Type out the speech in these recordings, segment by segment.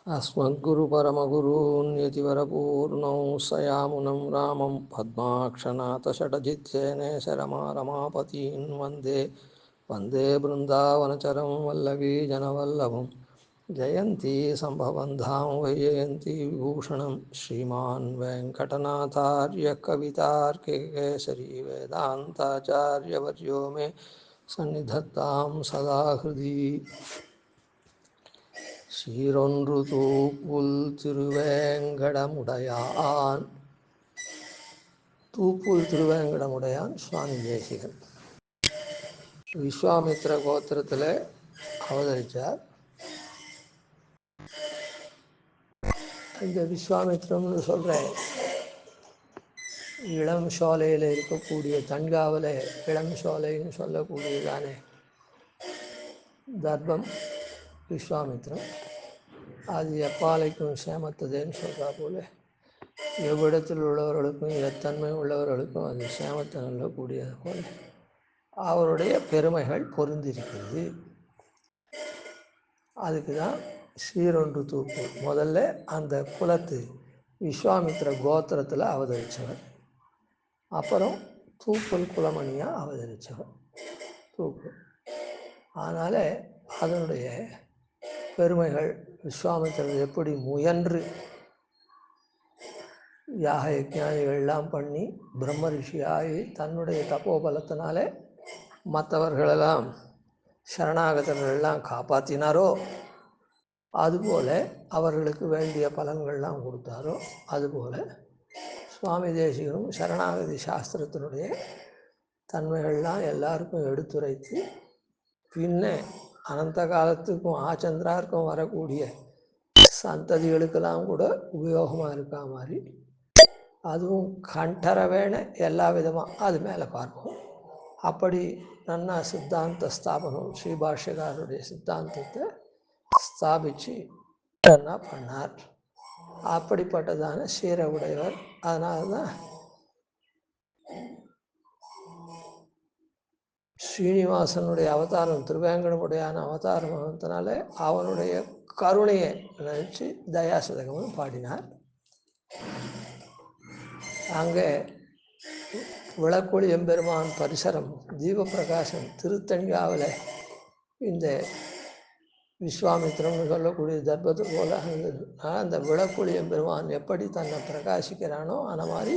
अस्मद्गुरुपरमगुरून् यतिवरपूर्णौ सयामुनं रामं पद्माक्षनाथषडजित्सेने शरमारमापतीन् वन्दे वन्दे बृन्दावनचरं वल्लवीजनवल्लभं जयन्ती सम्भवं धाम वैजयन्ती विभूषणं श्रीमान् वेङ्कटनाथार्य कवितार्किकेसरी वेदान्ताचार्यवर्यो मे सन्निधत्तां सदा हृदि சீரொன்று தூப்புல் திருவேங்கடமுடையான் தூப்புல் திருவேங்கடமுடையான் சுவாமி தேசிகன் விஸ்வாமித்திர கோத்திரத்தில் அவதரித்தார். இந்த விஸ்வாமித்திரம்னு சொல்கிற இளம் சோலையில் இருக்கக்கூடிய தன்காவில் இளம் சோலைன்னு சொல்லக்கூடியதானே தர்பம் விஸ்வாமித்திரம். அது எப்பாலைக்கும் சேமத்ததுன்னு சொல்கிறா போல எவ்விடத்தில் உள்ளவர்களுக்கும் எத்தன்மை உள்ளவர்களுக்கும் அது சேமத்தை நல்லக்கூடியது போல அவருடைய பெருமைகள் பொருந்திருக்கிறது. அதுக்கு தான் சீரொன்று தூப்பு. முதல்ல அந்த குலத்து விஸ்வாமித்திர கோத்திரத்தில் அவதரித்தவர், அப்புறம் தூப்புல் குலமணியாக அவதரித்தவர் தூப்பு. அதனால் அதனுடைய பெருமைகள் விஸ்வாமித்திரர் எப்படி முயன்று யாக யஜ்ஞாதிகள்லாம் பண்ணி பிரம்ம ரிஷியாகி தன்னுடைய தப்போபலத்தினால மற்றவர்களெல்லாம் சரணாகதர்களெல்லாம் காப்பாற்றினாரோ, அதுபோல் அவர்களுக்கு வேண்டிய பலன்கள்லாம் கொடுத்தாரோ, அதுபோல் சுவாமி தேசிகனும் சரணாகதி சாஸ்திரத்தினுடைய தன்மைகள்லாம் எல்லாருக்கும் எடுத்துரைத்து பின்ன அனந்த காலத்துக்கும் ஆச்சந்திராருக்கும் வரக்கூடிய சந்ததிகளுக்கெல்லாம் கூட உபயோகமாக இருக்கா மாதிரி, அதுவும் கண்டரவேண எல்லா விதமாக அது மேலே பார்ப்போம். அப்படி நன்னா சித்தாந்த ஸ்தாபனம் ஸ்ரீபாஷ்யகாரருடைய சித்தாந்தத்தை ஸ்தாபித்து நன்னா பண்ணார். அப்படிப்பட்டதான சீர உடையவர். அதனால தான் ஸ்ரீனிவாசனுடைய அவதாரம் திருவேங்கடமுடையான அவதாரத்தினால அவனுடைய கருணையை நினைச்சு தயாசதகமும் பாடினார். அங்கே விளக்கொளி எம்பெருமான் பரிசரம் தீபப்பிரகாசம் திருத்தணிகாவில் இந்த விஸ்வாமித்திரம்னு சொல்லக்கூடிய தர்பத்து போல அந்த விளக்கொளி எம்பெருமான் எப்படி தன்னை பிரகாசிக்கிறானோ அந்த மாதிரி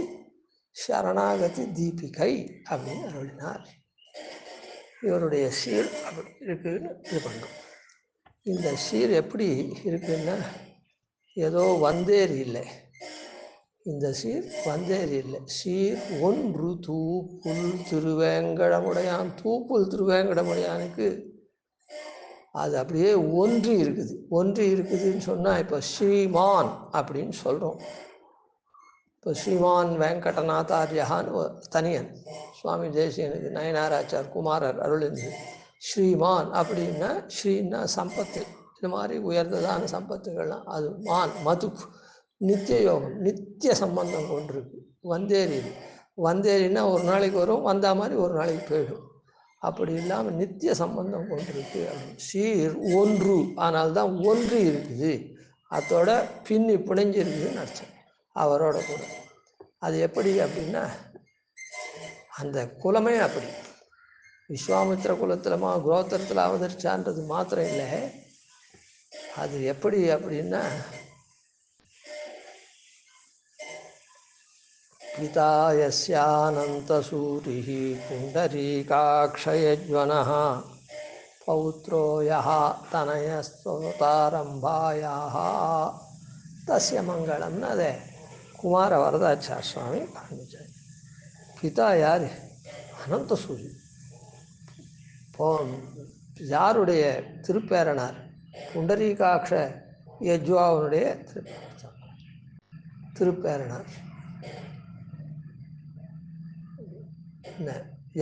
சரணாகதி தீபிகை அப்படின்னு அருளினார். இவருடைய சீர் அப்படி இருக்குன்னு இது பண்ணும். இந்த சீர் எப்படி இருக்குன்னா ஏதோ வந்தேரி இல்லை, இந்த சீர் வந்தேரி இல்லை. சீர் ஒன்று தூப்புல் திருவேங்கடமுடையான். தூப்புல் திருவேங்கடமுடையானுக்கு அது அப்படியே ஒன்றி இருக்குது. ஒன்றி இருக்குதுன்னு சொன்னால் இப்போ ஸ்ரீமான் அப்படின்னு சொல்கிறோம். இப்போ ஸ்ரீமான் வெங்கடநாதாரியான்னு தனியன் சுவாமி தேசியனுக்கு நயனாராச்சார் குமாரர் அருளிந்து ஸ்ரீமான் அப்படின்னா ஸ்ரீன்னா சம்பத்து, இது மாதிரி உயர்ந்ததான சம்பத்துகள்லாம் அது மான் மது நித்திய யோகம் நித்திய சம்பந்தம் கொண்டிருக்கு. வந்தேரி வந்தேரின்னா ஒரு நாளைக்கு வரும், வந்தா மாதிரி ஒரு நாளைக்கு போயிடும். அப்படி இல்லாமல் நித்திய சம்பந்தம் கொண்டிருக்கு. சீர் ஒன்று, ஆனால் தான் ஒன்று இருக்குது, அதோட பின்னி பிணைஞ்சு இருக்குதுன்னு அர்த்தம் அவரோட கூட. அது எப்படி அப்படின்னா அந்த குலமே அப்படி விஸ்வாமித்திர குலத்திலமா குரோத்திரத்தில் அவதரிச்சான்றது மாத்திரம் இல்லை. அது எப்படி அப்படின்னா பிதா யஸ்யானந்தசூரிः புண்டரீகாக்ஷயஜ்வனः பௌத்ரோ யः தனயஸ்தோதாரம்பாயாः தஸ்ய மங்களம்னு அதை குமார வரதாச்சார் சுவாமி காண்பிச்சார். பிதா யார்? அனந்தசூரி. யாருடைய திருப்பேரனார்? புண்டரீகாட்ச யஜ்வாவுடைய திருப்பேரனார்.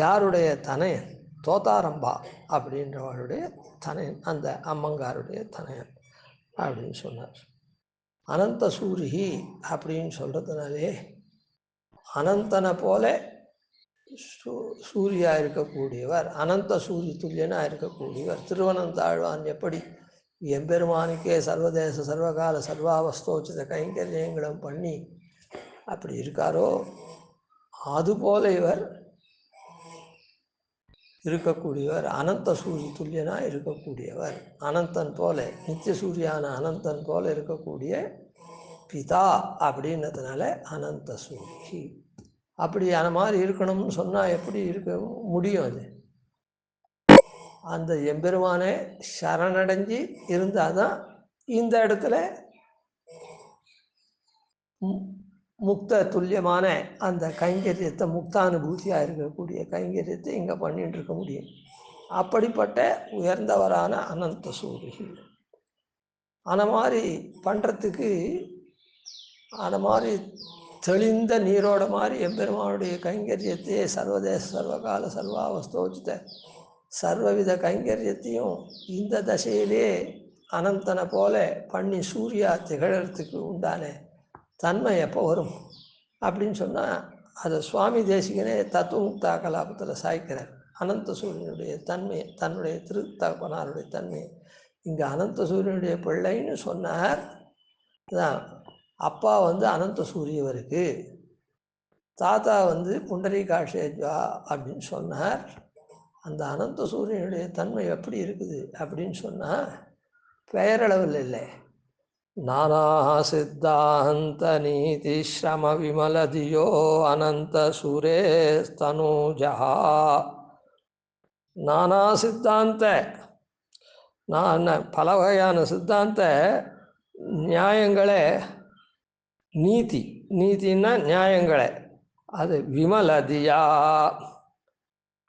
யாருடைய தனையன்? தோதாரம்பா அப்படின்றவருடைய தனையன், அந்த அம்மங்காருடைய தனையன் அப்படின்னு சொன்னார். அனந்த சூரிகி அப்படின்னு சொல்கிறதுனாலே அனந்தனை போல சூரியா இருக்கக்கூடியவர், அனந்த சூரிய துல்லியனாக இருக்கக்கூடியவர். திருவனந்தாழ்வான் எப்படி எம்பெருமானுக்கே சர்வதேச சர்வகால சர்வாவஸ்தோச்சித கைங்கரியங்களும் பண்ணி அப்படி இருக்காரோ அதுபோல இவர் இருக்கக்கூடியவர். அனந்த சூரிய துல்லியனாக இருக்கக்கூடியவர். அனந்தன் போல, நித்திய சூரியான அனந்தன் போல இருக்கக்கூடிய பிதா அப்படின்னதுனால அனந்த சூரி. அப்படி அந்த மாதிரி இருக்கணும்னு சொன்னால் எப்படி இருக்க முடியும்? அது அந்த எம்பெருமானே சரணடைஞ்சு இருந்தால் தான் இந்த இடத்துல முக்த துல்லியமான அந்த கைங்கரியத்தை, முக்தானுபூதியாக இருக்கக்கூடிய கைங்கரியத்தை இங்கே பண்ணிட்டு இருக்க முடியும். அப்படிப்பட்ட உயர்ந்தவரான அனந்த சூரி. அந்த மாதிரி பண்ணுறதுக்கு அந்த மாதிரி தெளிந்த நீரோட மாதிரி எம்பெருமானுடைய கைங்கரியத்தையே சர்வதேச சர்வகால சர்வாவஸ்தோச்சித சர்வவித கைங்கரியத்தையும் இந்த தசையிலே அனந்தனை போல பண்ணி சூர்யா திகழறதுக்கு உண்டான தன்மை எப்போ வரும் அப்படின்னு சொன்னால் அதை சுவாமி தேசிகனே தத்துவமுக்தா கலாபத்தில் சாய்க்கிறார். அனந்த சூரியனுடைய தன்மையை, தன்னுடைய திருத்தகப்பனாருடைய தன்மையை இங்கே அனந்த சூரியனுடைய பிள்ளைன்னு சொன்னார். அப்பா அனந்த சூரியவருக்கு, தாத்தா புண்டரீகாட்சேஜா அப்படின்னு சொன்னார். அந்த அனந்த சூரியனுடைய தன்மை எப்படி இருக்குது அப்படின்னு சொன்னால் பெயரளவில் இல்லை. நானா சித்தாந்த நீதி ஸ்ரம விமலதியோ அனந்த சூரே தனுஜா. நானா சித்தாந்த, நான் பல வகையான சித்தாந்த நியாயங்களே, நீதி, நீதின்னா நியாயங்களே, அது விமலதியா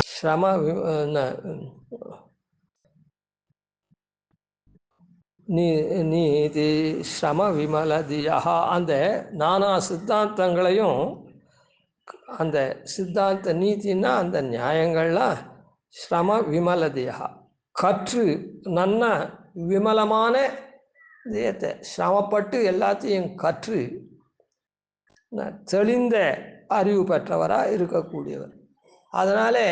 ஸ்ரம நீதி ஸ்ரம விமலதியா. அந்த நானா சித்தாந்தங்களையும், அந்த சித்தாந்த நீதினா அந்த நியாயங்கள்லாம் ஸ்ரம விமலதியா கற்று நன்ன விமலமான இதயத்தை சிரமப்பட்டு எல்லாத்தையும் கற்று தெளிந்த அறிவு பெற்றவராக இருக்கக்கூடியவர். அதனாலே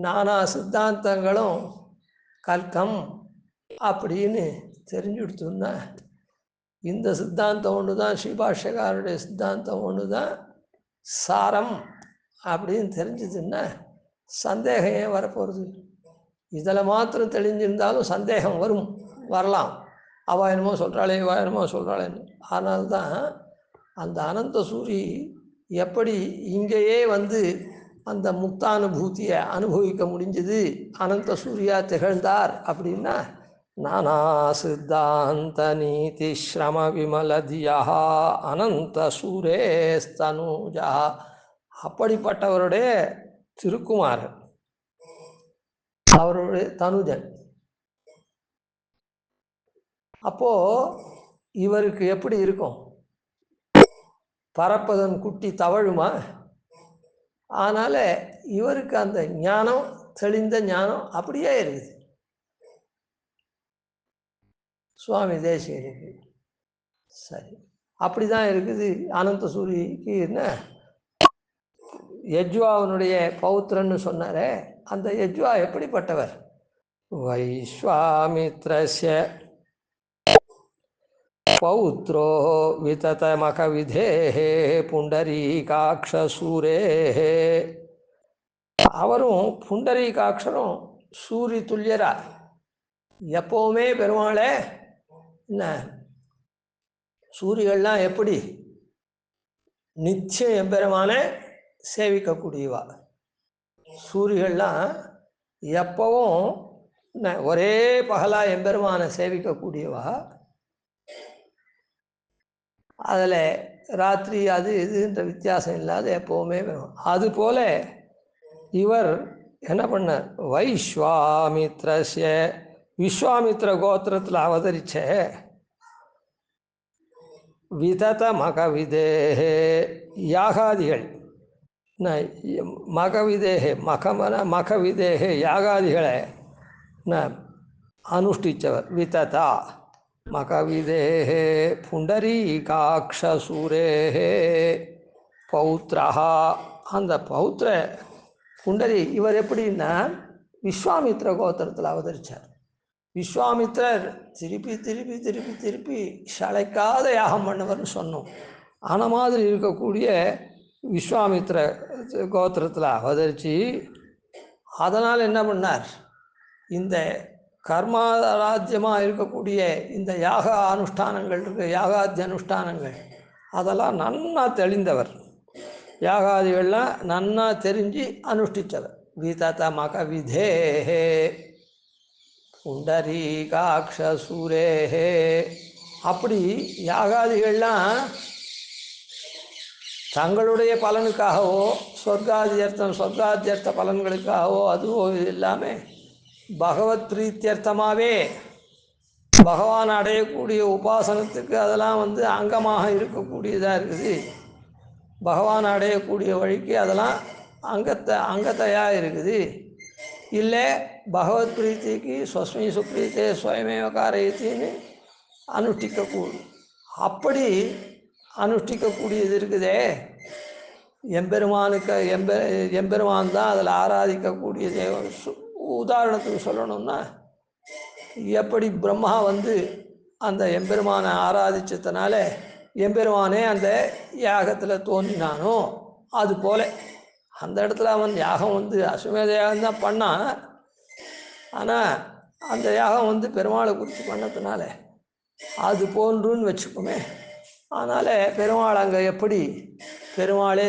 நானா சித்தாந்தங்களும் கல்கம் அப்படின்னு தெரிஞ்சுடுத்துன்னா இந்த சித்தாந்தம் ஒன்று தான், ஸ்ரீபாஷ்யக்காரருடைய சித்தாந்தம் ஒன்று தான் சாரம் அப்படின்னு தெரிஞ்சதுன்னா சந்தேகம் ஏன் வரப்போகிறது? இதில் மாத்திரம் தெளிஞ்சிருந்தாலும் சந்தேகம் வரலாம். அவள் என்னமோ சொல்கிறாளே, இவா என்னமோ சொல்கிறாளேன்னு. ஆனால்தான் அந்த அனந்த சூரி எப்படி இங்கேயே அந்த முக்தானுபூதியை அனுபவிக்க முடிஞ்சது, அனந்த சூரியா திகழ்ந்தார் அப்படின்னா நானா சித்தாந்த நீதி ஸ்ரம விமலதியா அனந்த சூரே தனுஜா. அப்படிப்பட்டவருடைய திருக்குமாரன், அவருடைய தனுஜன். அப்போ இவருக்கு எப்படி இருக்கும்? பறப்பதன் குட்டி தவழுமா? அதனால இவருக்கு அந்த ஞானம், தெளிந்த ஞானம் அப்படியே இருக்குது. சுவாமி தேசிகனுக்கு சரி அப்படிதான் இருக்குது. அனந்த சூரிக்கு என்ன யஜ்வாவனுடைய பௌத்திரன்னு சொன்னாரே, அந்த யஜ்வா எப்படிப்பட்டவர்? வைஸ்வாமித்ரஸ்ய பௌத்ரோ விததமக விதேஹே புண்டரீகாட்சசூரே. அவரும் புண்டரீகாட்சரும் சூரி துல்லியரா எப்பவுமே பெருமாளே என்ன சூரியெல்லாம் எப்படி நிச்சயம் எம்பெருமான சேவிக்கக்கூடியவா. சூரியெல்லாம் எப்பவும் ஒரே பகலா எம்பெருமான சேவிக்கக்கூடியவா. அதில் ராத்திரி அது இதுன்ற வித்தியாசம் இல்லாத எப்போவுமே வேணும். அதுபோல இவர் என்ன பண்ணார்? வைஸ்வாமித்ரஸ்ய, விஸ்வாமித்ர கோத்திரத்தில் அவதரிச்ச விதத மகவிதேஹே யாகாதிகள், மகவிதேஹே மகவிதேஹே யாகாதிகளை அனுஷ்டித்தவர். விததா மகவிதேஹே புண்டரீகாட்சசூரேஹே பௌத்ரஹா. அந்த பௌத்திர புண்டரி இவர் எப்படின்னா விஸ்வாமித்ர கோத்திரத்தில் அவதரித்தார். விஸ்வாமித்திரர் திருப்பி திருப்பி திருப்பி திருப்பி சளைக்காத யாகம் பண்ணவர்னு சொன்னோம். ஆன மாதிரி இருக்கக்கூடிய விஸ்வாமித்திர கோத்திரத்தில் அவதரித்து அதனால் என்ன பண்ணார், இந்த கர்மாராஜ்யமாக இருக்கக்கூடிய இந்த யாக அனுஷ்டானங்கள் இருக்கு, யாகாத்திய அனுஷ்டானங்கள் அதெல்லாம் நன்னா தெளிந்தவர், யாகாதிகள்லாம் நன்னா தெரிஞ்சு அனுஷ்டித்தவர். விததமக விதேஹே புண்டரீகாக்ஷ சூரேஹே. அப்படி யாகாதிகள்லாம் தங்களுடைய பலனுக்காகவோ சொர்க்காத்தியர்த்த பலன்களுக்காகவோ அதுவோ இது இல்லாமல் பகவத் பிரீத்தியர்த்தமாகவே பகவான் அடையக்கூடிய உபாசனத்துக்கு அதெல்லாம் அங்கமாக இருக்கக்கூடியதாக இருக்குது. பகவான் அடையக்கூடிய வழிக்கு அதெல்லாம் அங்கத்தையாக இருக்குது. இல்லை பகவத் பிரீத்திக்கு ஸ்வஸ்மி சுப்ரீத்தே ஸ்வயமேவ காரயத்தின்னு அனுஷ்டிக்கக்கூடும். அப்படி அனுஷ்டிக்கக்கூடியது இருக்குதே, எம்பெருமான் தான் அதில் ஆராதிக்கக்கூடிய தேவன். உதாரணத்துக்கு சொல்லணும்னா, எப்படி பிரம்மா அந்த எம்பெருமானை ஆராதிச்சதுனால எம்பெருமானே அந்த யாகத்தில் தோன்றினானோ, அதுபோல் அந்த இடத்துல அவன் யாகம் அஸ்வமேத யாகம் தான் பண்ணான். ஆனால் அந்த யாகம் பெருமாளை குறித்து பண்ணதுனால அது போன்றுன்னு வச்சுக்கோமே. அதனால் பெருமாள் அங்கே எப்படி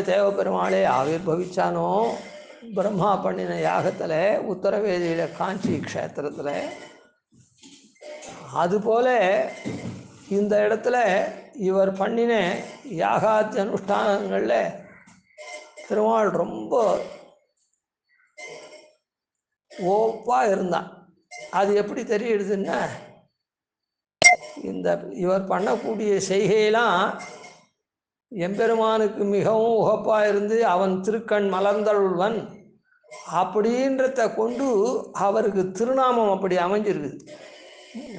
தேவ பெருமாளே ஆவிர்பவிச்சானோ பிரம்மா பண்ணின யாகத்தில் உத்தரவேதியில் காஞ்சி க்ஷேத்திரத்தில், அதுபோல் இந்த இடத்துல இவர் பண்ணின யாகாத்தி அனுஷ்டானங்களில் பெருமாள் ரொம்ப ஓப்பாக இருந்தான். அது எப்படி தெரியுதுன்னா, இவர் பண்ணக்கூடிய செய்கையெல்லாம் எம்பெருமானுக்கு மிகவும் உகப்பாக இருந்து அவன் திருக்கண் மலர்ந்தருள்வன் அப்படின்றத கொண்டு அவருக்கு திருநாமம் அப்படி அமைஞ்சிருக்குது.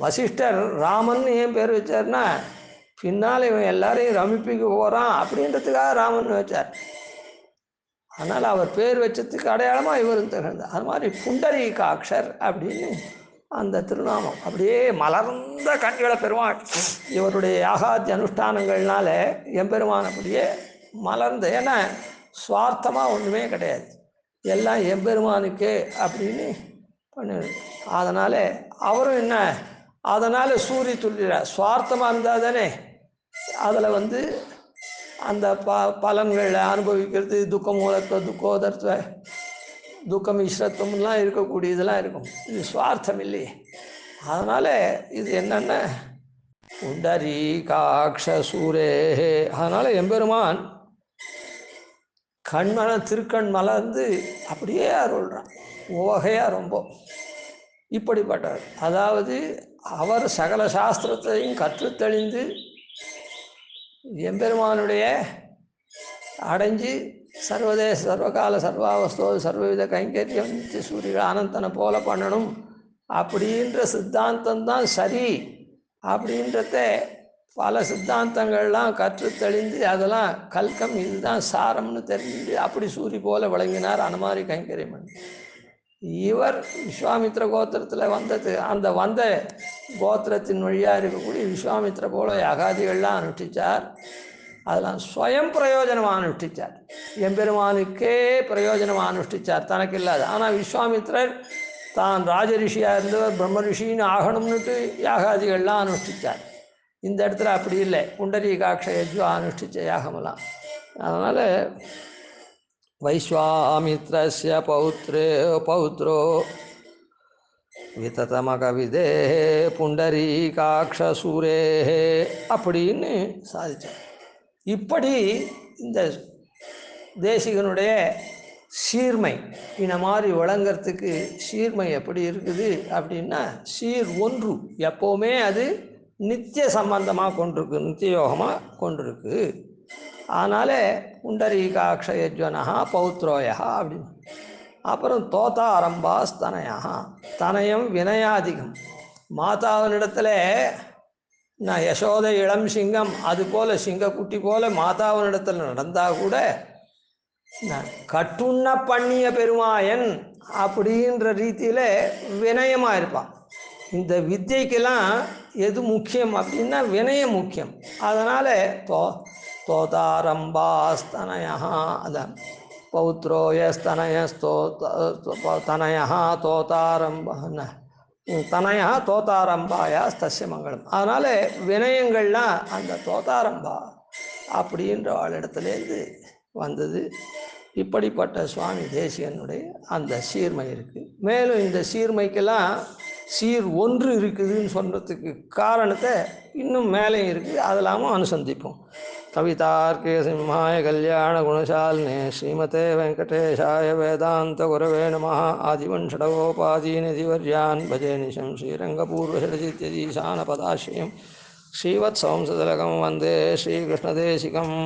வசிஷ்டர் ராமன் ஏன் பேர் வச்சார்னா, பின்னால் இவன் எல்லாரையும் ரமிப்பிக்க போகிறான் அப்படின்றதுக்காக ராமன் வச்சார். அதனால் அவர் பேர் வச்சதுக்கு அடையாளமாக இவரும் திகழ்ந்தார். அது மாதிரி புண்டரீகாக்ஷர் அப்படின்னு அந்த திருநாமம் அப்படியே மலர்ந்த கண்களை பெருமாள் இவருடைய யாகாத்தி அனுஷ்டானங்கள்னால எம்பெருமான் அப்படியே மலர்ந்த, ஏன்னா சுவார்த்தமாக ஒன்றுமே கிடையாது, எல்லாம் எம்பெருமானுக்கே அப்படின்னு பண்ணுது. அதனால் அவரும் என்ன, அதனால் சூரிய துள்ளிறார். சுவார்த்தமாக இருந்தால் தானே அதில் அந்த பலன்களை அனுபவிக்கிறது, துக்கமூலத்துவ துக்கோதர்த்துவ துக்க மிஸ்ரத்துவம்லாம் இருக்கக்கூடியதெல்லாம் இருக்கும். இது சுவார்த்தம் இல்லையே. அதனால் இது என்னென்ன புண்டரீகாக்ஷ சூரேஹே. அதனால் எம்பெருமான் திருக்கண் மலர்ந்து அப்படியே அருள்றான், ஓகையாக ரொம்ப இப்படிப்பட்டவர். அதாவது அவர் சகல சாஸ்திரத்தையும் கற்றுத்தெளிந்து எம்பெருமானுடைய அடைஞ்சு சர்வதேச சர்வகால சர்வாவஸ்தோ சர்வவித கைங்கரியம் நித்திய சூரிய ஆனந்தனை போல பண்ணணும் அப்படின்ற சித்தாந்தம்தான் சரி அப்படின்றத பல சித்தாந்தங்கள்லாம் கற்றுத்தெளிந்து அதெல்லாம் கல்கம் இதுதான் சாரம்னு தெரிஞ்சு அப்படி சூரிய போல விளங்கினார். அந்த மாதிரி கைங்கரியம் பண்ணி இவர் விஸ்வாமித்திர கோத்திரத்தில் வந்தது. அந்த வந்த கோத்திரத்தின் வழியாக இருக்கக்கூடிய விஸ்வாமித்திர போல யாகாதிகள்லாம் அனுஷ்டித்தார். அதெல்லாம் ஸ்வயம் பிரயோஜனமாக அனுஷ்டித்தார், எம்பெருமானுக்கே பிரயோஜனமாக அனுஷ்டித்தார், தனக்கு இல்லாது. ஆனால் விஸ்வாமித்திரர் தான் ராஜரிஷியாக இருந்தவர் பிரம்ம ரிஷின்னு ஆகணும்னுட்டு யாகாதிகள்லாம் அனுஷ்டித்தார். இந்த இடத்துல அப்படி இல்லை, புண்டரீகாக்ஷ யஜ்வா அனுஷ்டித்த யாகமெல்லாம். அதனால் வைஸ்வாமித்ரஸ்ய பௌத்ரோ விததமகவிதே புண்டரீகாக்ஷ சூரேஹே அப்படின்னு சாதித்தார். இப்படி இந்த தேசிகனுடைய சீர்மை இந்த மாதிரி வழங்கிறதுக்கு சீர்மை எப்படி இருக்குது அப்படின்னா, சீர் ஒன்று எப்போவுமே அது நித்திய சம்பந்தமாக கொண்டிருக்கு, நித்திய யோகமாக கொண்டிருக்கு. அதனால் புண்டரீகாக்ஷ யஜ்வனஹா பௌத்ரோயா அப்படின்னு. அப்புறம் தோதா ஆரம்பாஸ்தனயா, தனயம் வினயாதிகம். மாதாவினிடத்தில் நான் யசோதை இளம் சிங்கம், அதுபோல் சிங்கக்குட்டி போல் மாதாவினிடத்தில் நடந்தால் கூட நான் கட்டுண்ண பண்ணிய பெருமாயன் அப்படின்ற ரீதியில் வினயமாக இருப்பான். இந்த வித்யைக்கெல்லாம் எது முக்கியம் அப்படின்னா வினயம் முக்கியம். அதனால் தோதாரம்பாஸ்தனயா அதான் பௌத்ரோயஸ்தனயஸ்தோ தனயா தோதாரம்ப தனயா தோதாரம்பாயா ஸ்தஸ்ய மங்களம். அதனால் வினயங்கள்லாம் அந்த தோதாரம்பா அப்படின்ற ஆளிடத்துலேருந்து வந்தது. இப்படிப்பட்ட சுவாமி தேசிகனுடைய அந்த சீர்மை இருக்குது. மேலும் இந்த சீர்மைக்கெல்லாம் சீர் ஒன்று இருக்குதுன்னு சொல்கிறதுக்கு காரணத்தை இன்னும் மேலே இருக்குது, அதெல்லாமும் அனுசந்திப்போம். கவிதார்க்கிய சிம்ஹாய கல்யாண குணசாலினே ஸ்ரீமதே வெங்கடேஷாய வேதாந்த குரவே நமः. ஆதிவன்ஷடகோபாதீநிதிவர்யான் பஜே நிஷம் ஸ்ரீரங்கபூர்வஷடஜித்யதீசானபதாஸ்ரயம் ஸ்ரீவத்சவம்சதலகம் வந்தே ஸ்ரீகிருஷ்ணதேசிகம்.